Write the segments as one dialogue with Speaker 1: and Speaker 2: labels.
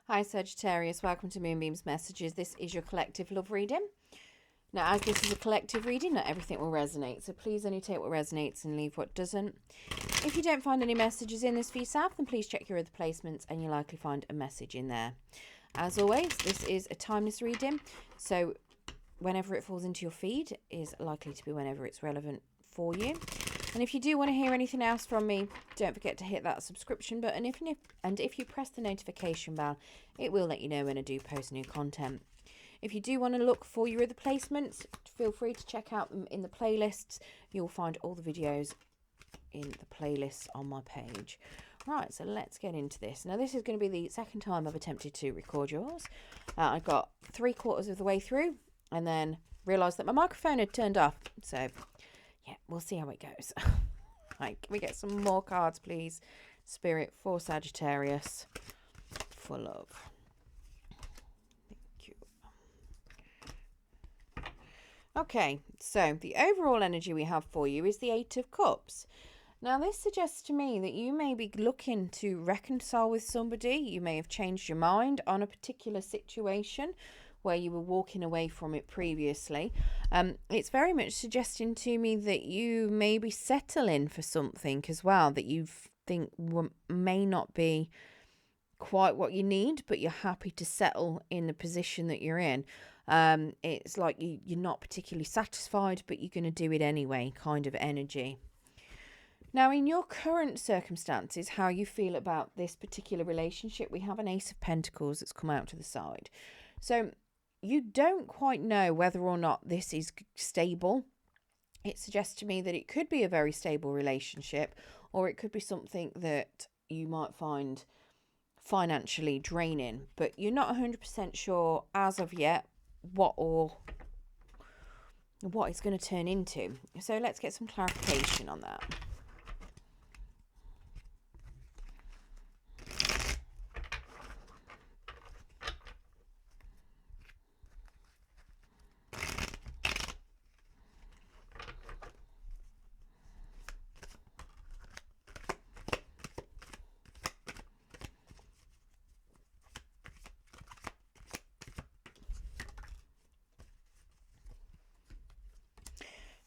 Speaker 1: Hi Sagittarius, welcome to Moonbeam's Messages. This is your collective love reading. Now, as this is a collective reading, not everything will resonate, so please only take what resonates and leave what doesn't. If you don't find any messages in this for yourself, then please check your other placements and you'll likely find a message in there. As always, this is a timeless reading, so whenever it falls into your feed is likely to be whenever it's relevant for you. And if you do want to hear anything else from me, don't forget to hit that subscription button. If you press the notification bell, it will let you know when I do post new content. If you do want to look for your other placements, feel free to check out them in the playlists. You'll find all the videos in the playlists on my page. Right, so let's get into this. Now, this is going to be the second time I've attempted to record yours. I got 3/4 of the way through and then realised that my microphone had turned off. So yeah, we'll see how it goes. Right, can we get some more cards, please? Spirit for Sagittarius for love. Thank you. Okay, so the overall energy we have for you is the Eight of Cups. Now, this suggests to me that you may be looking to reconcile with somebody. You may have changed your mind on a particular situation where you were walking away from it previously. It's very much suggesting to me that you may be settling for something as well that you think may not be quite what you need, but you're happy to settle in the position that you're in. It's like you're not particularly satisfied, but you're going to do it anyway, kind of energy. Now, in your current circumstances, how you feel about this particular relationship, we have an Ace of Pentacles that's come out to the side. So you don't quite know whether or not this is stable. It suggests to me that it could be a very stable relationship, or it could be something that you might find financially draining, but you're not 100% sure as of yet what it's going to turn into. So let's get some clarification on that.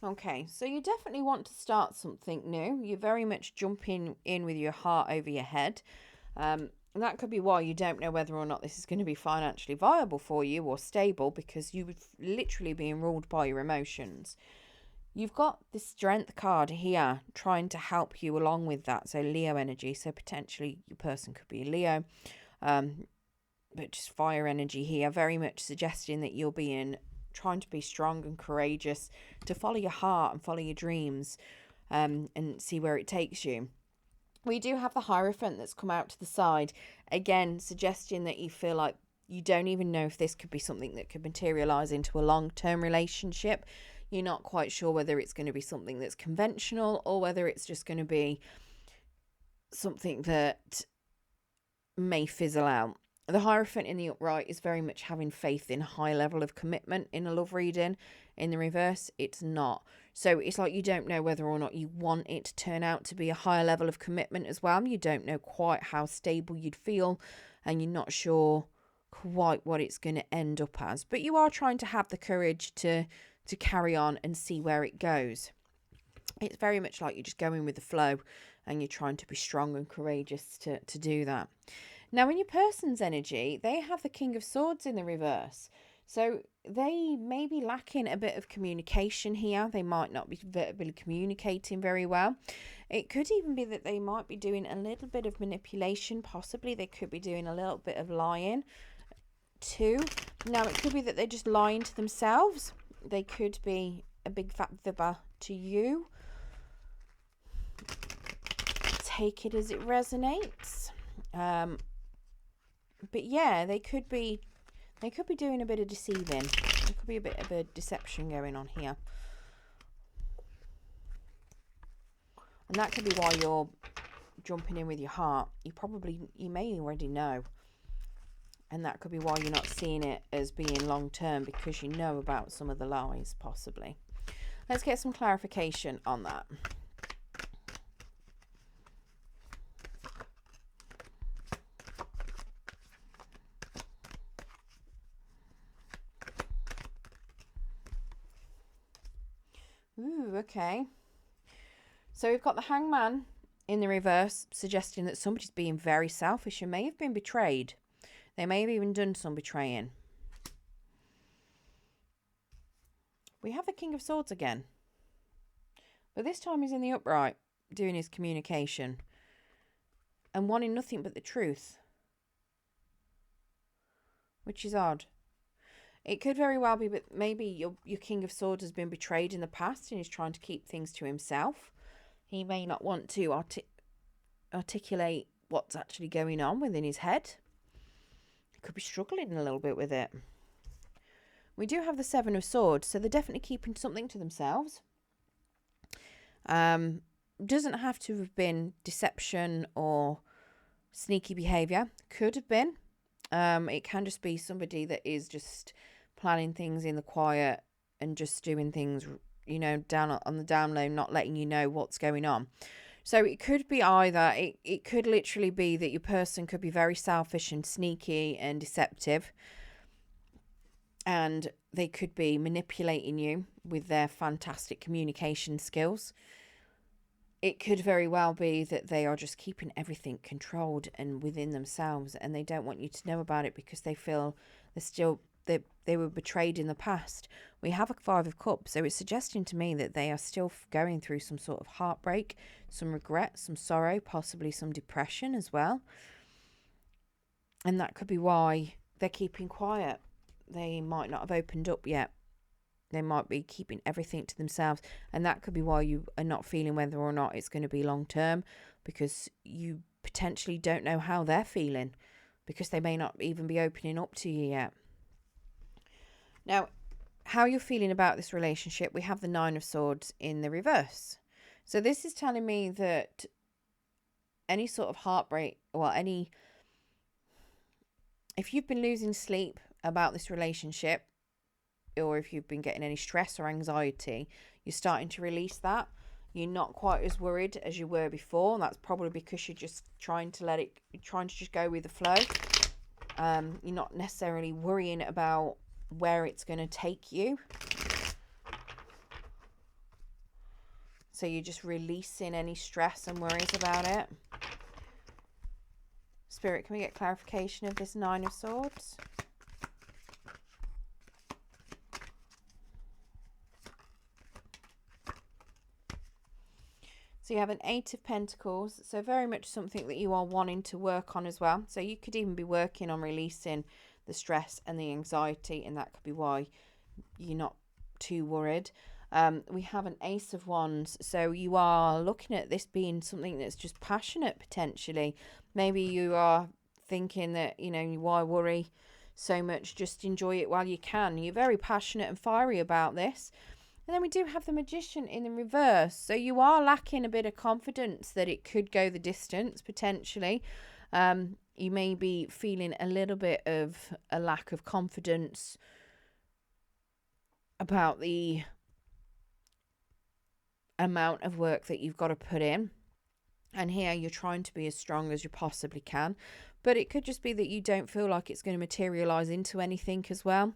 Speaker 1: Okay, so you definitely want to start something new. You're very much jumping in with your heart over your head. And that could be why you don't know whether or not this is going to be financially viable for you or stable, because you would literally be ruled by your emotions. You've got the Strength card here trying to help you along with that. So Leo energy. So potentially your person could be a Leo. But just fire energy here, very much suggesting that you're trying to be strong and courageous, to follow your heart and follow your dreams, and see where it takes you. We do have the Hierophant that's come out to the side, again suggesting that you feel like you don't even know if this could be something that could materialize into a long-term relationship. You're not quite sure whether it's going to be something that's conventional or whether it's just going to be something that may fizzle out. The Hierophant in the upright is very much having faith in a high level of commitment in a love reading. In the reverse, it's not. So it's like you don't know whether or not you want it to turn out to be a higher level of commitment as well. You don't know quite how stable you'd feel, and you're not sure quite what it's going to end up as. But you are trying to have the courage to carry on and see where it goes. It's very much like you're just going with the flow and you're trying to be strong and courageous to do that. Now, in your person's energy, they have the King of Swords in the reverse. So they may be lacking a bit of communication here. They might not be verbally communicating very well. It could even be that they might be doing a little bit of manipulation. Possibly they could be doing a little bit of lying too. Now, it could be that they're just lying to themselves. They could be a big fat fibber to you. Take it as it resonates. But yeah, they could be doing a bit of deceiving. There could be a bit of a deception going on here. And that could be why you're jumping in with your heart. You may already know. And that could be why you're not seeing it as being long term, because you know about some of the lies, possibly. Let's get some clarification on that. okay. So we've got the Hangman in the reverse, suggesting that somebody's being very selfish and may have been betrayed. They may have even done some betraying. We have the King of Swords again. But this time he's in the upright, doing his communication. And wanting nothing but the truth. Which is odd. It could very well be, but maybe your King of Swords has been betrayed in the past and is trying to keep things to himself. He may not want to articulate what's actually going on within his head. He could be struggling a little bit with it. We do have the Seven of Swords, so they're definitely keeping something to themselves. Doesn't have to have been deception or sneaky behaviour. Could have been. It can just be somebody that is just planning things in the quiet and just doing things, you know, down on the down low, not letting you know what's going on. So it could be either, it could literally be that your person could be very selfish and sneaky and deceptive, and they could be manipulating you with their fantastic communication skills. It could very well be that they are just keeping everything controlled and within themselves, and they don't want you to know about it because they feel they were betrayed in the past. We have a Five of Cups, so it's suggesting to me that they are still going through some sort of heartbreak, some regret, some sorrow, possibly some depression as well. And that could be why they're keeping quiet. They might not have opened up yet. They might be keeping everything to themselves, and that could be why you are not feeling whether or not it's going to be long term, because you potentially don't know how they're feeling, because they may not even be opening up to you yet. Now, how you're feeling about this relationship, we have the Nine of Swords in the reverse. So this is telling me that any sort of heartbreak, if you've been losing sleep about this relationship, or if you've been getting any stress or anxiety, you're starting to release that. You're not quite as worried as you were before, and that's probably because you're just trying to just go with the flow. You're not necessarily worrying about where it's going to take you. So you're just releasing any stress and worries about it. Spirit, can we get clarification of this Nine of Swords? So you have an Eight of Pentacles, so very much something that you are wanting to work on as well. So you could even be working on releasing the stress and the anxiety, and that could be why you're not too worried. We have an Ace of Wands, so you are looking at this being something that's just passionate potentially. Maybe you are thinking that, you know, why worry so much, just enjoy it while you can. You're very passionate and fiery about this. And then we do have the Magician in the reverse. So you are lacking a bit of confidence that it could go the distance, potentially. You may be feeling a little bit of a lack of confidence about the amount of work that you've got to put in. And here you're trying to be as strong as you possibly can. But it could just be that you don't feel like it's going to materialize into anything as well.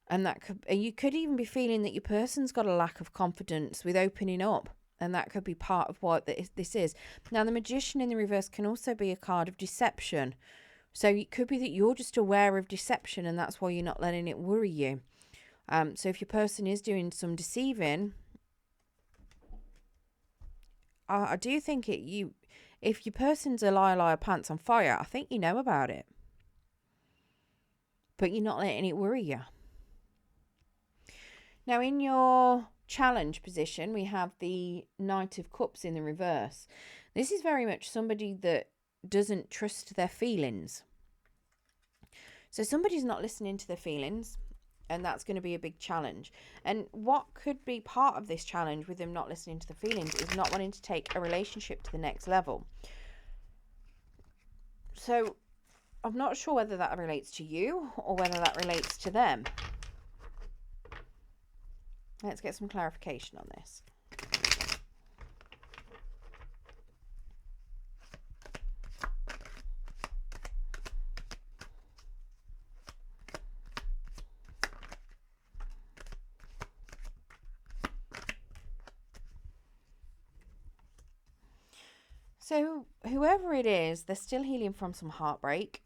Speaker 1: And you could even be feeling that your person's got a lack of confidence with opening up. And that could be part of what this is. Now, the Magician in the reverse can also be a card of deception. So it could be that you're just aware of deception, and that's why you're not letting it worry you. So if your person is doing some deceiving, I do think if your person's a liar, pants on fire, I think you know about it. But you're not letting it worry you. Now, in your challenge position, we have the Knight of Cups in the reverse. This is very much somebody that doesn't trust their feelings. So somebody's not listening to their feelings, and that's going to be a big challenge. And what could be part of this challenge with them not listening to the feelings is not wanting to take a relationship to the next level. So I'm not sure whether that relates to you or whether that relates to them. Let's get some clarification on this. So whoever it is, they're still healing from some heartbreak.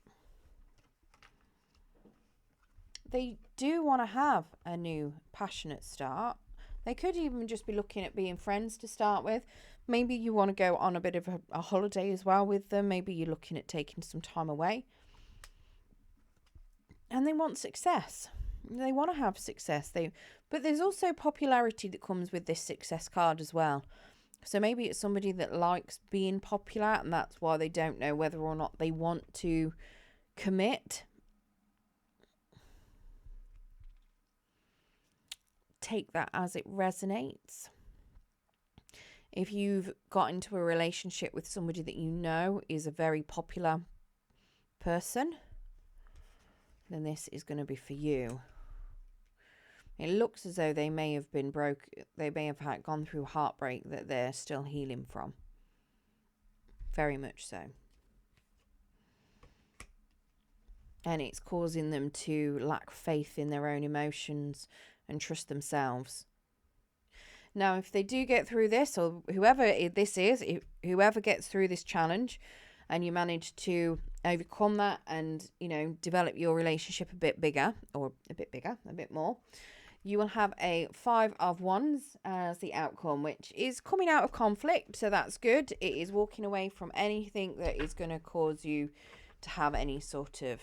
Speaker 1: They do want to have a new passionate start. They could even just be looking at being friends to start with. Maybe you want to go on a bit of a holiday as well with them. Maybe you're looking at taking some time away. And they want success. They want to have success. But there's also popularity that comes with this success card as well. So maybe it's somebody that likes being popular, and that's why they don't know whether or not they want to commit. Take that as it resonates. If you've got into a relationship with somebody that you know is a very popular person, then this is going to be for you. It looks as though they may have been they may have gone through heartbreak that they're still healing from. Very much so. And it's causing them to lack faith in their own emotions and trust themselves. Now, if they do get through this, or whoever this is, whoever gets through this challenge, and you manage to overcome that and, develop your relationship a bit more, you will have a 5 of Wands as the outcome, which is coming out of conflict. So that's good. It is walking away from anything that is going to cause you to have any sort of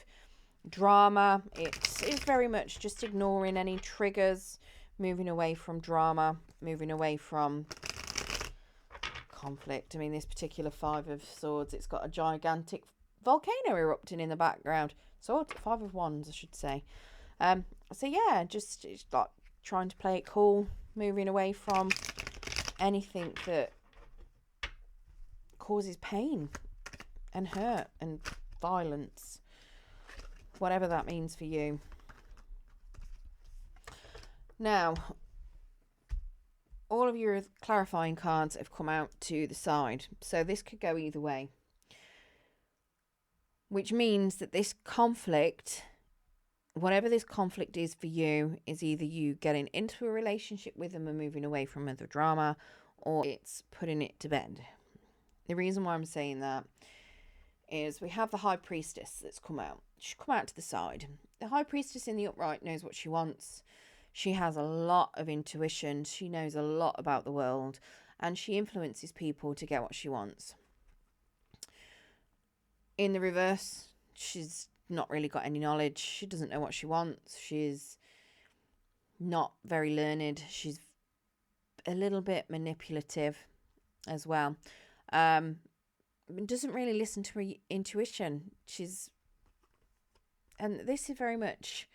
Speaker 1: drama. It's very much just ignoring any triggers, moving away from drama, moving away from conflict. I mean, this particular 5 of Swords, it's got a gigantic volcano erupting in the background. 5 of Wands, I should say. So yeah, just it's like trying to play it cool, moving away from anything that causes pain and hurt and violence, whatever that means for you. Now, all of your clarifying cards have come out to the side, so this could go either way, which means that this conflict, whatever this conflict is for you, is either you getting into a relationship with them and moving away from the drama, or it's putting it to bed. The reason why I'm saying that is we have the High Priestess that's come out. She's come out to the side. The High Priestess in the upright knows what she wants. She has a lot of intuition. She knows a lot about the world, and she influences people to get what she wants. In the reverse, she's not really got any knowledge. She doesn't know what she wants. She's not very learned. She's a little bit manipulative as well. Doesn't really listen to her intuition. And this is very much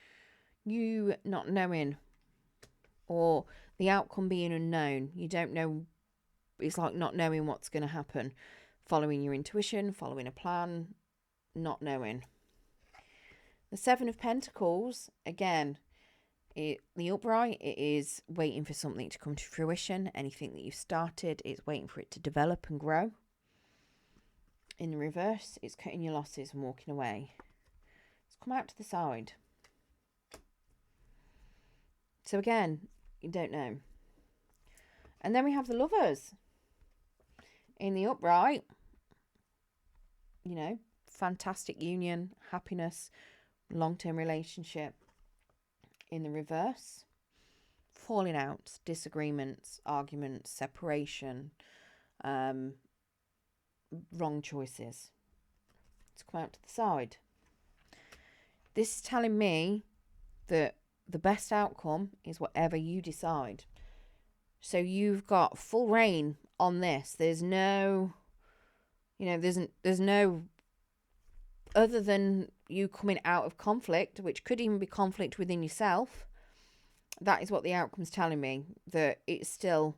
Speaker 1: you not knowing, or the outcome being unknown. You don't know. It's like not knowing what's going to happen, following your intuition, following a plan, not knowing. The 7 of Pentacles, again, the upright, it is waiting for something to come to fruition. Anything that you've started, it's waiting for it to develop and grow. In the reverse, it's cutting your losses and walking away. It's come out to the side. So again, you don't know. And then we have the Lovers. In the upright, fantastic union, happiness, long-term relationship. In the reverse, falling out, disagreements, arguments, separation, wrong choices. It's come out to the side. This is telling me that the best outcome is whatever you decide. So you've got full reign on this. There's no, there's no, other than you coming out of conflict, which could even be conflict within yourself. That is what the outcome's telling me, that it's still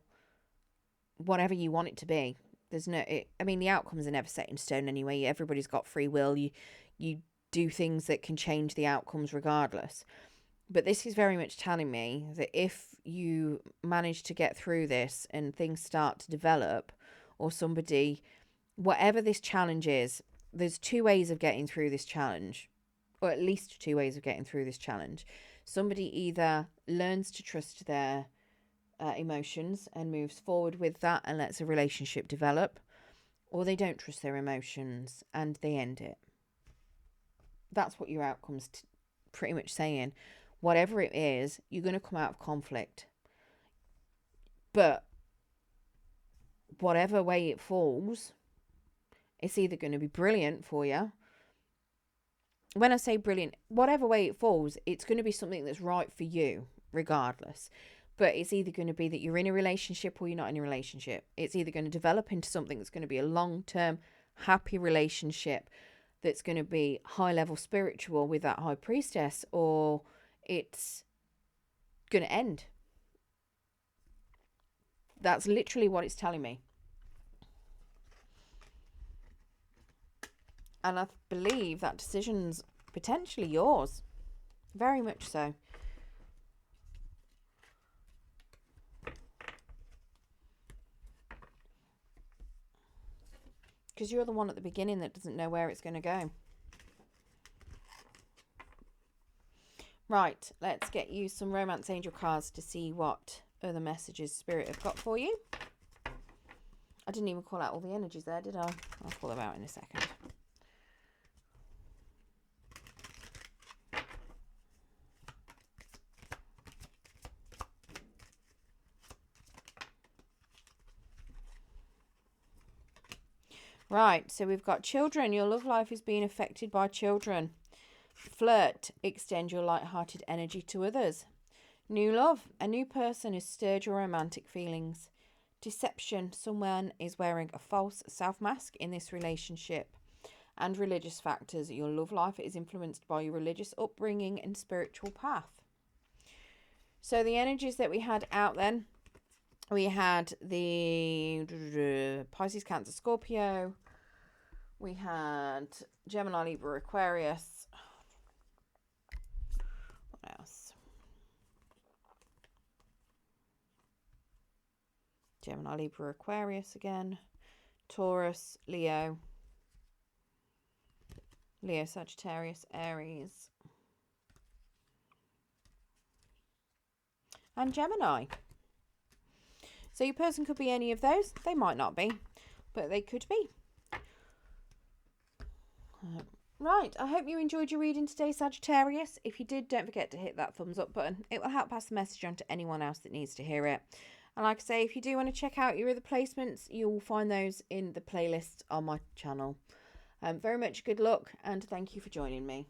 Speaker 1: whatever you want it to be. The outcomes are never set in stone anyway. Everybody's got free will. You do things that can change the outcomes regardless. But this is very much telling me that if you manage to get through this and things start to develop, or somebody, whatever this challenge is, there's 2 ways of getting through this challenge, or at least 2 ways of getting through this challenge. Somebody either learns to trust their emotions and moves forward with that and lets a relationship develop, or they don't trust their emotions and they end it. That's what your outcome's pretty much saying. Whatever it is, you're going to come out of conflict. But whatever way it falls, it's either going to be brilliant for you. When I say brilliant, whatever way it falls, it's going to be something that's right for you, regardless. But it's either going to be that you're in a relationship or you're not in a relationship. It's either going to develop into something that's going to be a long-term, happy relationship that's going to be high-level spiritual with that high priestess, or it's going to end. That's literally what it's telling me. And I believe that decision's potentially yours. Very much so. Because you're the one at the beginning that doesn't know where it's going to go. Right, let's get you some romance angel cards to see what other messages Spirit have got for you. I didn't even call out all the energies there, did I? I'll call them out in a second. Right, so we've got children. Your love life is being affected by children. Flirt, extend your light-hearted energy to others. New love, a new person has stirred your romantic feelings. Deception, someone is wearing a false self-mask in this relationship. And religious factors, your love life is influenced by your religious upbringing and spiritual path. So the energies that we had out then, we had the Pisces, Cancer, Scorpio. We had Gemini, Libra, Aquarius. What else? Gemini, Libra, Aquarius again. Taurus, Leo. Leo, Sagittarius, Aries. And Gemini. So your person could be any of those. They might not be, but they could be. Right, I hope you enjoyed your reading today, Sagittarius. If you did, don't forget to hit that thumbs up button. It will help pass the message on to anyone else that needs to hear it. And like I say, if you do want to check out your other placements, you'll find those in the playlist on my channel. Very much good luck, and thank you for joining me.